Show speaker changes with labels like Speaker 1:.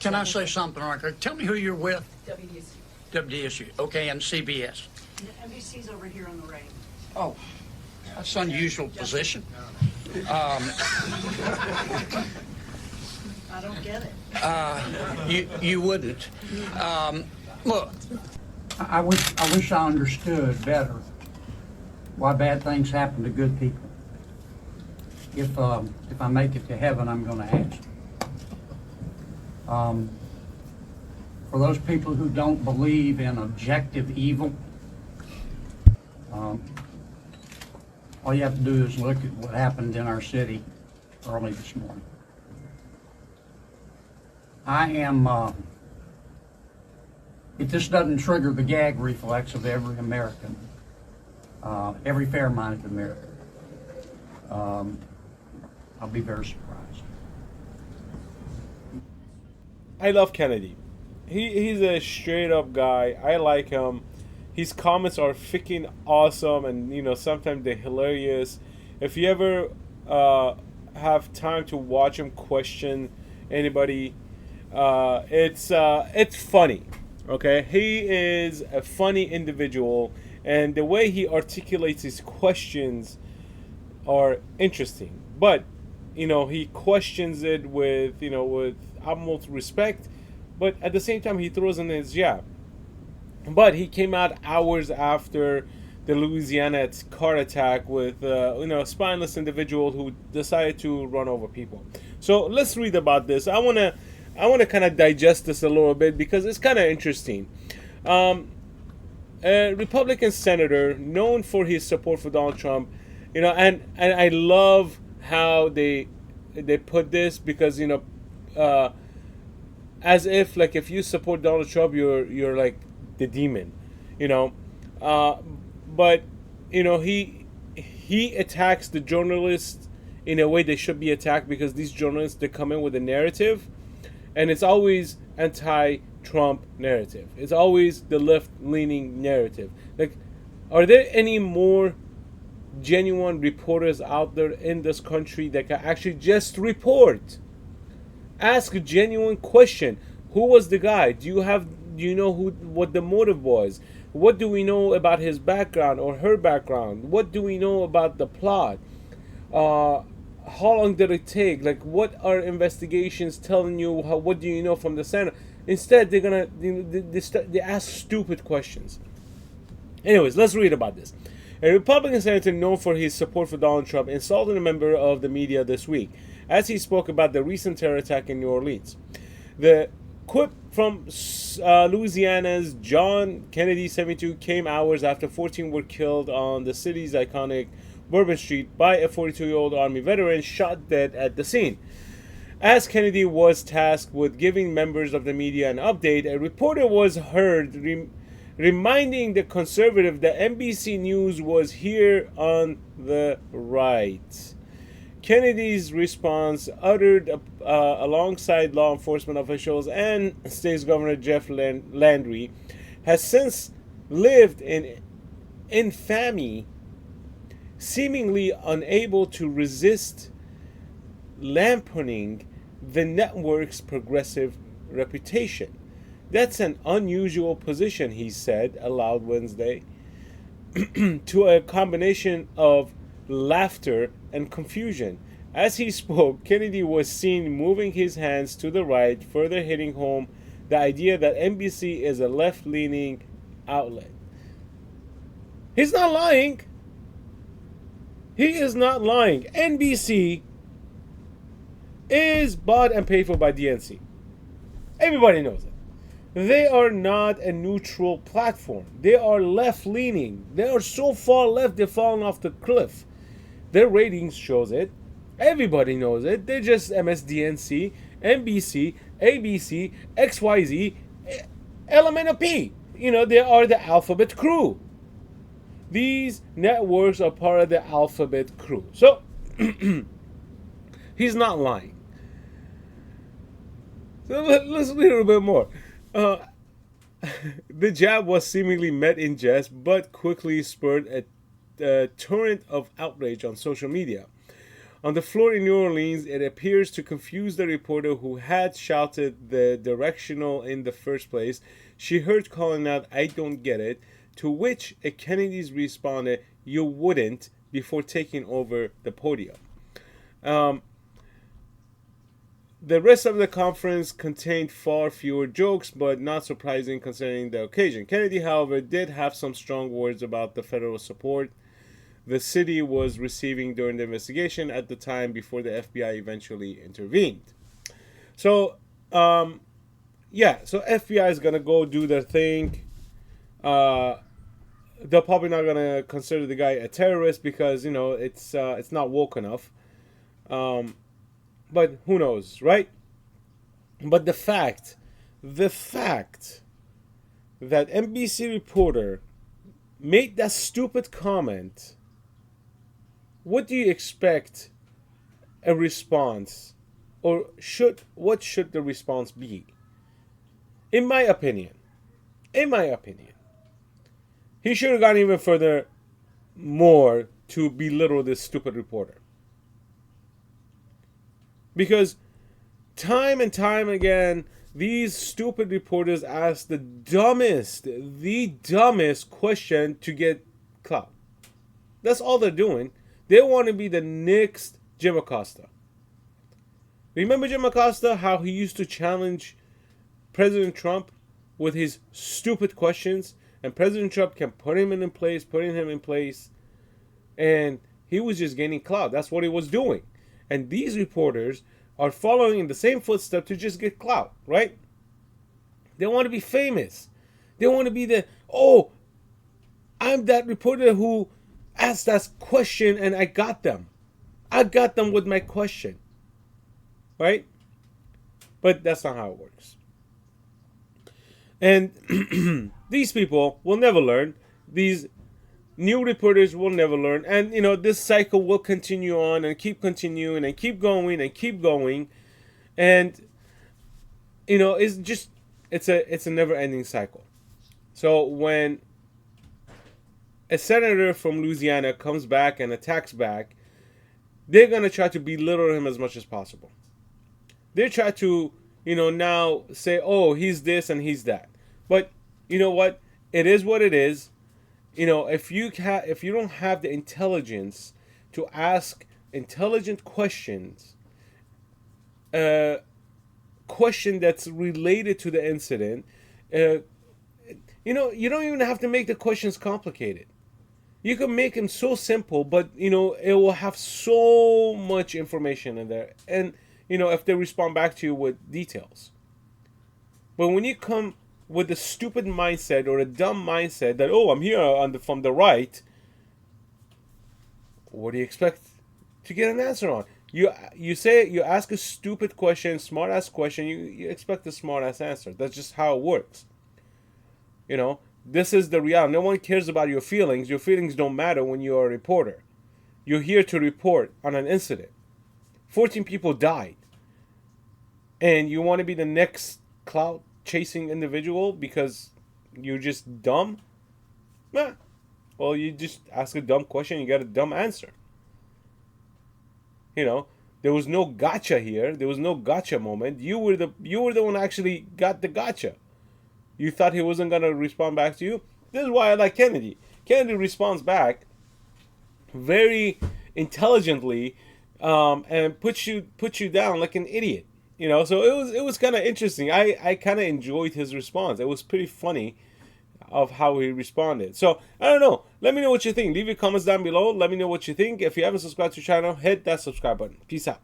Speaker 1: Can I say something right there? Tell me who you're with.
Speaker 2: WDSU.
Speaker 1: WDSU. Okay, and CBS.
Speaker 2: NBC's over here on the right.
Speaker 1: Oh, that's an unusual position.
Speaker 2: I don't get it.
Speaker 1: You wouldn't. Look,
Speaker 3: I wish I understood better why bad things happen to good people. If I make it to heaven, I'm going to ask. For those people who don't believe in objective evil, all you have to do is look at what happened in our city early this morning. I am, if this doesn't trigger the gag reflex of every American, every fair-minded American, I'll be very surprised.
Speaker 4: I love Kennedy. He's a straight up guy. I like him. His comments are freaking awesome, and sometimes they're hilarious. If you ever have time to watch him question anybody, it's funny. Okay, he is a funny individual, and the way he articulates his questions are interesting. But he questions it with utmost respect, but at the same time he throws in his jab. But he came out hours after the Louisiana car attack with a spineless individual who decided to run over people. So let's read about this. I want to kind of digest this a little bit because it's kind of interesting. A Republican senator known for his support for Donald Trump, and I love how they put this because as if like if you support Donald Trump, you're like the demon, but he attacks the journalists in a way they should be attacked, because these journalists, they come in with a narrative, and it's always anti-Trump narrative. It's always the left-leaning narrative. Like, are there any more genuine reporters out there in this country that can actually just report? Ask a genuine question. Who was the guy? Do you know what the motive was? What do we know about his background or her background? What do we know about the plot? How long did it take? Like, what are investigations telling you? What do you know from the Senate? Instead, they ask stupid questions. Anyways, let's read about this. A Republican senator known for his support for Donald Trump insulted a member of the media this week as he spoke about the recent terror attack in New Orleans. The quip from Louisiana's John Kennedy 72 came hours after 14 were killed on the city's iconic Bourbon Street by a 42-year-old Army veteran shot dead at the scene. As Kennedy was tasked with giving members of the media an update, a reporter was heard reminding the conservative that NBC News was here on the right. Kennedy's response, uttered alongside law enforcement officials and State Governor Jeff Landry, has since lived in infamy, seemingly unable to resist lampooning the network's progressive reputation. That's an unusual position, he said aloud Wednesday, to a combination of laughter and confusion. As he spoke, Kennedy was seen moving his hands to the right, further hitting home the idea that NBC is a left-leaning outlet. He's not lying. He is not lying. NBC is bought and paid for by DNC. Everybody knows it. They are not a neutral platform. They are left-leaning. They are so far left, they're falling off the cliff. Their ratings shows it. Everybody knows it. They're just MSDNC, NBC, ABC, XYZ, LMNOP. They are the alphabet crew. These networks are part of the alphabet crew. So, he's not lying. So let's read a little bit more. The jab was seemingly met in jest, but quickly spurred a torrent of outrage on social media. On the floor in New Orleans, it appears to confuse the reporter who had shouted the directional in the first place. She heard calling out, "I don't get it," to which a Kennedy's responded, "You wouldn't," before taking over the podium. The rest of the conference contained far fewer jokes, but not surprising considering the occasion. Kennedy, however, did have some strong words about the federal support the city was receiving during the investigation at the time before the FBI eventually intervened. So, so FBI is gonna go do their thing. They're probably not gonna consider the guy a terrorist because it's not woke enough. But who knows, right? But the fact that NBC reporter made that stupid comment, what do you expect a response, or what should the response be? In my opinion, he should have gone even further more to belittle this stupid reporter. Because time and time again, these stupid reporters ask the dumbest question to get clout. That's all they're doing. They want to be the next Jim Acosta. Remember Jim Acosta, how he used to challenge President Trump with his stupid questions, and President Trump kept putting him in place, and he was just gaining clout. That's what he was doing. And these reporters are following in the same footsteps to just get clout, right? They want to be famous. They want to be I'm that reporter who asked that question and I got them. I got them with my question, right? But that's not how it works. And these people will never learn. These new reporters will never learn, and this cycle will continue on and keep continuing and keep going and keep going, and it's a never-ending cycle. So when a senator from Louisiana comes back and attacks back, they're gonna try to belittle him as much as possible. They try to now say, "Oh, he's this and he's that," but you know what? It is what it is. If you don't have the intelligence to ask intelligent questions, question that's related to the incident, you don't even have to make the questions complicated. You can make them so simple, but it will have so much information in there, and if they respond back to you with details. But when you come with a stupid mindset or a dumb mindset that, I'm here from the right, what do you expect to get an answer on? You ask a stupid question, smart ass question, you expect a smart ass answer. That's just how it works. This is the reality. No one cares about your feelings. Your feelings don't matter when you're a reporter. You're here to report on an incident. 14 people died. And you want to be the next clout chasing individual because you're just dumb? Well, you just ask a dumb question, you get a dumb answer. There was no gotcha here. There was no gotcha moment. You were the one who actually got the gotcha. You thought he wasn't gonna respond back to you. This is why I like Kennedy. Kennedy responds back very intelligently, and puts you down like an idiot. So it was kind of interesting. I kind of enjoyed his response. It was pretty funny of how he responded. So I don't know. Let me know what you think. Leave your comments down below. Let me know what you think. If you haven't subscribed to the channel, hit that subscribe button. Peace out.